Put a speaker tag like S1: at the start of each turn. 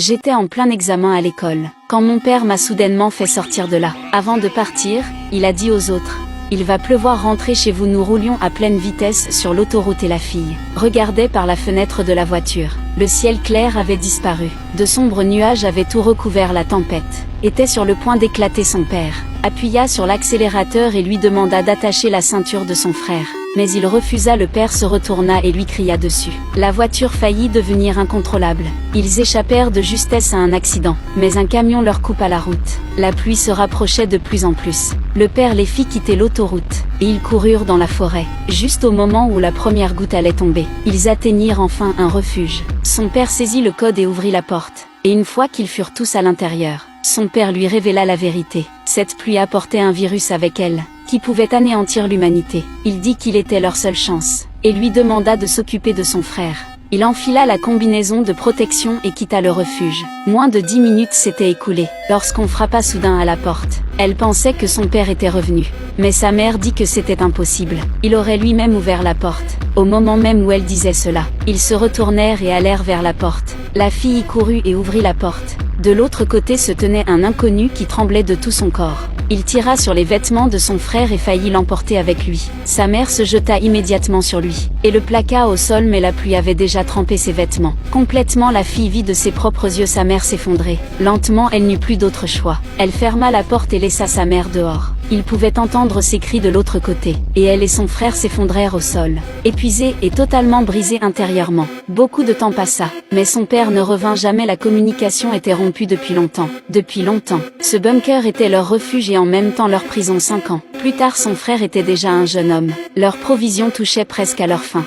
S1: J'étais en plein examen à l'école, quand mon père m'a soudainement fait sortir de là. Avant de partir, il a dit aux autres: il va pleuvoir, rentrez chez vous. Nous roulions à pleine vitesse sur l'autoroute et la fille regardait par la fenêtre de la voiture. Le ciel clair avait disparu. De sombres nuages avaient tout recouvert. La tempête était sur le point d'éclater. Son père appuya sur l'accélérateur et lui demanda d'attacher la ceinture de son frère. Mais il refusa. Le père se retourna et lui cria dessus. La voiture faillit devenir incontrôlable. Ils échappèrent de justesse à un accident, mais un camion leur coupa la route. La pluie se rapprochait de plus en plus. Le père les fit quitter l'autoroute, et ils coururent dans la forêt. Juste au moment où la première goutte allait tomber, ils atteignirent enfin un refuge. Son père saisit le code et ouvrit la porte. Et une fois qu'ils furent tous à l'intérieur, son père lui révéla la vérité. Cette pluie apportait un virus avec elle, qui pouvait anéantir l'humanité. Il dit qu'il était leur seule chance, et lui demanda de s'occuper de son frère. Il enfila la combinaison de protection et quitta le refuge. Moins de 10 minutes s'étaient écoulées, lorsqu'on frappa soudain à la porte. Elle pensait que son père était revenu, mais sa mère dit que c'était impossible. Il aurait lui-même ouvert la porte. Au moment même où elle disait cela, ils se retournèrent et allèrent vers la porte. La fille y courut et ouvrit la porte. De l'autre côté se tenait un inconnu qui tremblait de tout son corps. Il tira sur les vêtements de son frère et faillit l'emporter avec lui. Sa mère se jeta immédiatement sur lui, et le plaqua au sol, mais la pluie avait déjà trempé ses vêtements. Complètement, la fille vit de ses propres yeux sa mère s'effondrer. Lentement, elle n'eut plus d'autre choix. Elle ferma la porte et laissa sa mère dehors. Il pouvait entendre ses cris de l'autre côté, et elle et son frère s'effondrèrent au sol, épuisés et totalement brisés intérieurement. Beaucoup de temps passa, mais son père ne revint jamais. La communication était rompue depuis longtemps. Depuis longtemps, ce bunker était leur refuge et en même temps leur prison. 5 ans plus tard, son frère était déjà un jeune homme. Leurs provisions touchaient presque à leur fin.